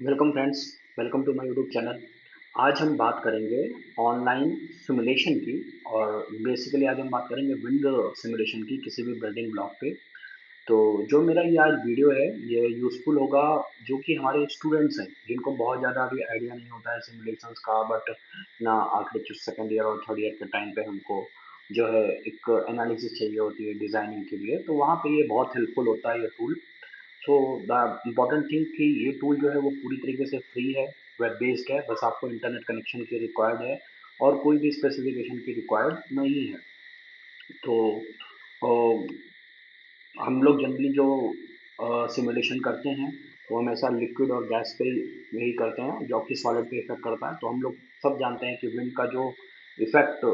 Welcome friends, welcome to my YouTube channel. आज हम बात करेंगे ऑनलाइन सिमुलेशन की। और बेसिकली आज हम बात करेंगे विंड सिमुलेशन की किसी भी बिल्डिंग ब्लॉक पे। तो जो मेरा ये आज वीडियो है ये यूज़फुल होगा जो कि हमारे स्टूडेंट्स हैं जिनको बहुत ज़्यादा अभी आइडिया नहीं होता है सिमुलेशंस का। बट ना आर्किटेक्चर सेकंड ईयर और थर्ड ईयर के टाइम पे हमको जो है एक एनालिसिस चाहिए होती है डिज़ाइनिंग के लिए, तो वहाँ पे ये बहुत हेल्पफुल होता है ये tool. So the important thing कि ये टूल जो है वो पूरी तरीके से फ्री है, वेब बेस्ड है, बस आपको इंटरनेट कनेक्शन की रिक्वायर्ड है और कोई भी स्पेसिफिकेशन की रिक्वायर्ड नहीं है। तो हम लोग जनरली जो सिमुलेशन करते हैं वो हमेशा लिक्विड और गैस पे यही करते हैं जो कि सॉलिड पे इफेक्ट करता है। तो हम लोग सब जानते हैं कि विंड का जो इफेक्ट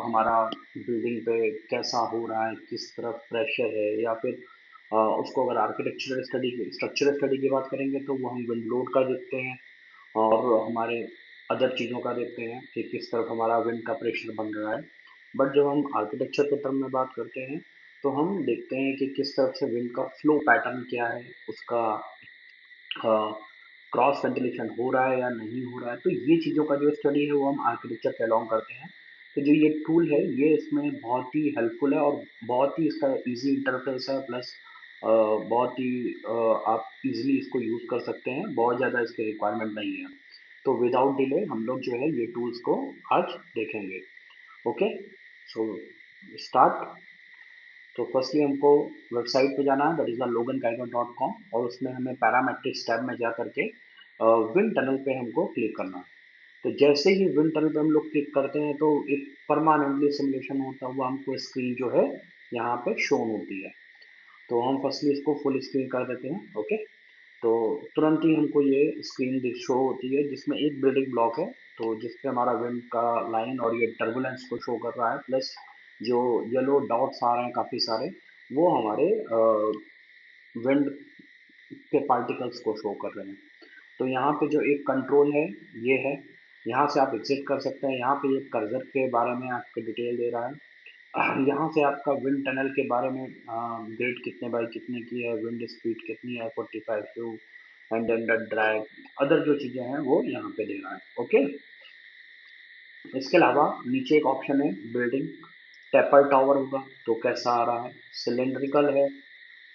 हमारा बिल्डिंग पे कैसा हो रहा है, किस तरफ प्रेशर है, या फिर उसको अगर आर्किटेक्चरल स्टडी स्ट्रक्चरल स्टडी की बात करेंगे तो वो हम विंड लोड का देखते हैं और हमारे अदर चीज़ों का देखते हैं कि किस तरफ हमारा विंड का प्रेशर बन रहा है। बट जब हम आर्किटेक्चर के टर्म में बात करते हैं तो हम देखते हैं कि किस तरफ से विंड का फ्लो पैटर्न क्या है, उसका क्रॉस वेंटिलेशन हो रहा है या नहीं हो रहा है। तो ये चीज़ों का जो स्टडी है वो हम आर्किटेक्चर के अलॉन्ग करते हैं। तो जो ये टूल है ये इसमें बहुत ही हेल्पफुल है और बहुत ही इसका इजी इंटरफेस है। प्लस बहुत ही आप इजीली इसको यूज़ कर सकते हैं, बहुत ज़्यादा इसकी रिक्वायरमेंट नहीं है। तो विदाउट डिले हम लोग जो है ये टूल्स को आज देखेंगे। Okay, so start. तो फर्स्टली हमको वेबसाइट पे जाना है, दैट इज़ द logankyger.com, और उसमें हमें पैरामेट्रिक्स टैब में जा करके विंड टनल पे हमको क्लिक करना है। तो जैसे ही विंड टनल पे हम लोग क्लिक करते हैं तो एक परमानेंटली सिमुलेशन होता हुआ हमको स्क्रीन जो है यहाँ पे शोन होती है। तो हम फर्स्टली इसको फुल स्क्रीन कर देते हैं। ओके, तो तुरंत ही हमको ये स्क्रीन शो होती है जिसमें एक बिल्डिंग ब्लॉक है, तो जिसपे हमारा विंड का लाइन और ये टर्बुलेंस को शो कर रहा है। प्लस जो येलो डॉट्स आ रहे हैं काफ़ी सारे, वो हमारे विंड के पार्टिकल्स को शो कर रहे हैं। तो यहाँ पे जो एक कंट्रोल है ये है, यहाँ से आप एग्जिट कर सकते हैं। यहाँ पे ये कर्सर के बारे में आपको डिटेल दे रहा है। यहाँ से आपका विंड टनल के बारे में ग्रेड कितने बाई कितने की है, विंड स्पीड कितनी है, 45 two, and then the drag, other जो चीज़ें हैं वो यहाँ पे दे रहा है। ओके, इसके अलावा नीचे एक ऑप्शन है बिल्डिंग। टेपर टावर होगा तो कैसा आ रहा है, सिलेंड्रिकल है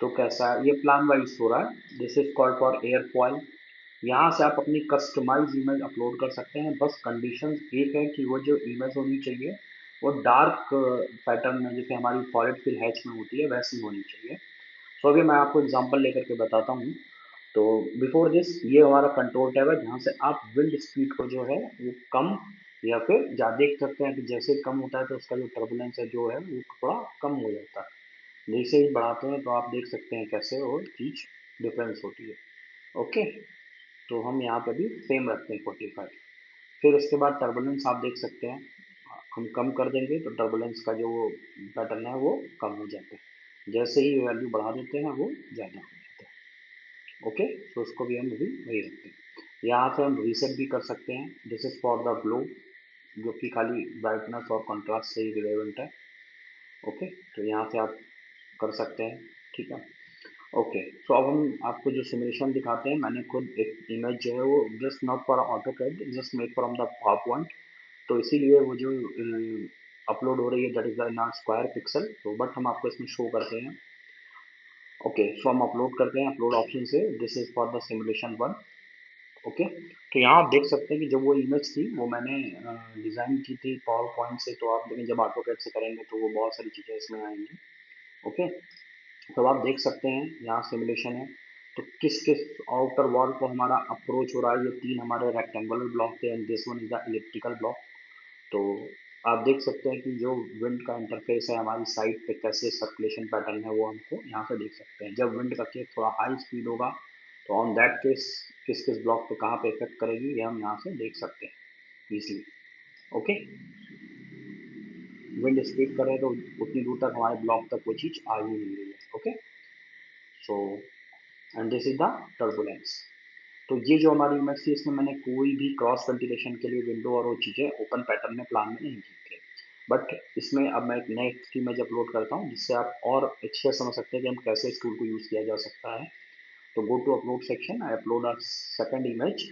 तो कैसा है, ये प्लान वाइज हो रहा है। This is called for aerofoil. यहाँ से आप अपनी कस्टमाइज इमेज अपलोड कर सकते हैं। बस कंडीशन एक है कि वो जो इमेज होनी चाहिए वो डार्क पैटर्न में, जैसे हमारी सॉलिड फिल हैच में होती है वैसी होनी चाहिए। सो अभी मैं आपको एग्जांपल लेकर के बताता हूँ। तो बिफोर दिस ये हमारा कंट्रोल टैब है जहाँ से आप विंड स्पीड को जो है वो कम या फिर ज़्यादा देख सकते हैं कि जैसे ही कम होता है तो उसका जो टर्बुलेंस है जो है वो थोड़ा कम हो जाता है। जैसे ही बढ़ाते हैं तो आप देख सकते हैं कैसे वो चीज़ डिफरेंस होती है। ओके, तो हम यहाँ पे भी सेम रखते हैं 45। फिर उसके बाद टर्बुलेंस आप देख सकते हैं, हम कम कर देंगे तो टर्बुलेंस का जो पैटर्न है वो कम हो जाता है। जैसे ही वैल्यू बढ़ा देते हैं वो ज़्यादा हो जाता है। ओके, तो उसको भी हम अभी वही रखते हैं। यहाँ से हम रीसेट भी कर सकते हैं। This is for the glow, जो कि खाली ब्राइटनेस और कंट्रास्ट से ही रिलेवेंट है। ओके, तो यहाँ से आप कर सकते हैं। ठीक है। ओके, सो अब हम आपको जो सिमुलेशन दिखाते हैं, मैंने खुद एक इमेज जो है वो just not for AutoCAD, just make from the PowerPoint. तो इसीलिए वो जो अपलोड हो रही है that is the square pixel, तो बट हम आपको इसमें शो करते हैं। ओके, सो हम अपलोड करते हैं अपलोड ऑप्शन से। This is for the simulation one. Okay, तो यहाँ आप देख सकते हैं कि जब वो इमेज थी वो मैंने डिज़ाइन की थी पावर पॉइंट से, तो आप लेकिन जब ऑटो कैड से करेंगे तो वो बहुत सारी चीज़ें इसमें आएंगी। ओके, तो आप देख सकते हैं यहाँ सिमुलेशन है। तो किस किस आउटर वॉल को हमारा अप्रोच हो रहा है, ये तीन हमारे रेक्टेंगुलर ब्लॉक थे and this one is the electrical block. तो आप देख सकते हैं कि जो विंड का इंटरफेस है हमारी साइड पे कैसे सर्कुलेशन पैटर्न है वो हमको यहाँ से देख सकते हैं। जब विंड का केस थोड़ा हाई स्पीड होगा तो ऑन दैट केस किस किस ब्लॉक पे कहाँ पे इफेक्ट करेगी ये हम यहाँ से देख सकते हैं इजीली। ओके, विंड स्पीड कर रहे हैं तो उतनी दूर तक हमारे ब्लॉक तक वो चीज़ आ ही नहीं रही है। Okay, so and this is the turbulence. तो ये जो हमारी इमेज थी इसमें मैंने कोई भी क्रॉस वेंटिलेशन के लिए विंडो और वो चीज़ें ओपन पैटर्न में प्लान में नहीं की थी। बट इसमें अब मैं एक नेक्स्ट इमेज अपलोड करता हूँ जिससे आप और अच्छे से समझ सकते हैं कि हम कैसे इस टूल को यूज़ किया जा सकता है। तो go to upload section, I upload a second image,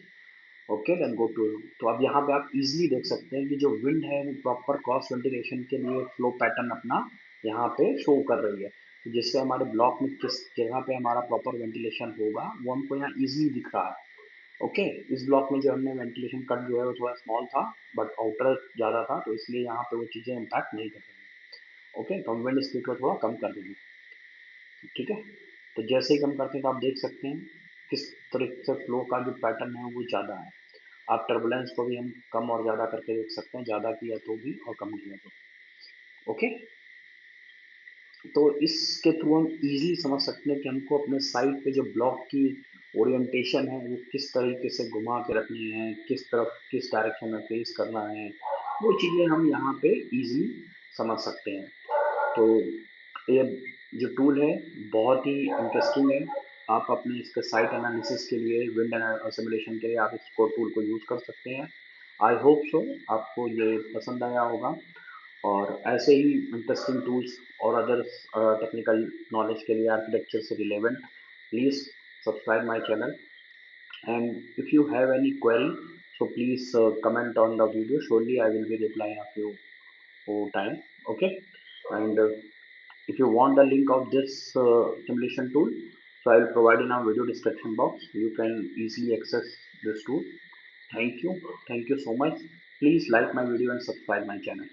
okay then go to. तो अब यहाँ पे आप इजीली देख सकते हैं कि जो विंड है वो प्रॉपर क्रॉस वेंटिलेशन के लिए फ्लो पैटर्न अपना यहाँ पे शो कर रही है, तो जिससे हमारे ब्लॉक में किस जगह पे हमारा प्रॉपर वेंटिलेशन होगा वो हमको यहाँ इजीली दिख रहा है। ओके, इस ब्लॉक में जो हमने वेंटिलेशन कट जो है वो थोड़ा स्मॉल था, बट आउटर ज़्यादा था, तो इसलिए यहाँ पे वो चीज़ें इम्पैक्ट नहीं कर रही। ओके, तो हम विंड स्पीड को थोड़ा कम कर देंगे। ठीक है, तो जैसे ही कम करते हैं तो आप देख सकते हैं किस तरीके से फ्लो का जो पैटर्न है वो ज़्यादा है। आप टर्बुलेंस को भी हम कम और ज़्यादा करके देख सकते हैं, ज़्यादा किया तो भी और कम किया तो। ओके, तो इसके थ्रू हम इजीली समझ सकते हैं कि हमको अपने साइड पे जो ब्लॉक की ओरिएंटेशन है वो किस तरीके से घुमा के रखनी है, किस तरफ किस डायरेक्शन में फेस करना है, वो चीज़ें हम यहाँ पे इजीली समझ सकते हैं। तो ये जो टूल है बहुत ही इंटरेस्टिंग है। आप अपने इसके साइट एनालिसिस के लिए, विंड सिमुलेशन के लिए आप इसको टूल को यूज़ कर सकते हैं। आई होप सो आपको ये पसंद आया होगा, और ऐसे ही इंटरेस्टिंग टूल्स और अदर टेक्निकल नॉलेज के लिए आर्किटेक्चर से relevant please subscribe my channel, and if you have any query, so please comment on the video. Surely I will be replying a few time. Okay, and if you want the link of this simulation tool, so I will provide in our video description box. You can easily access this tool. Thank you so much. Please like my video and subscribe my channel.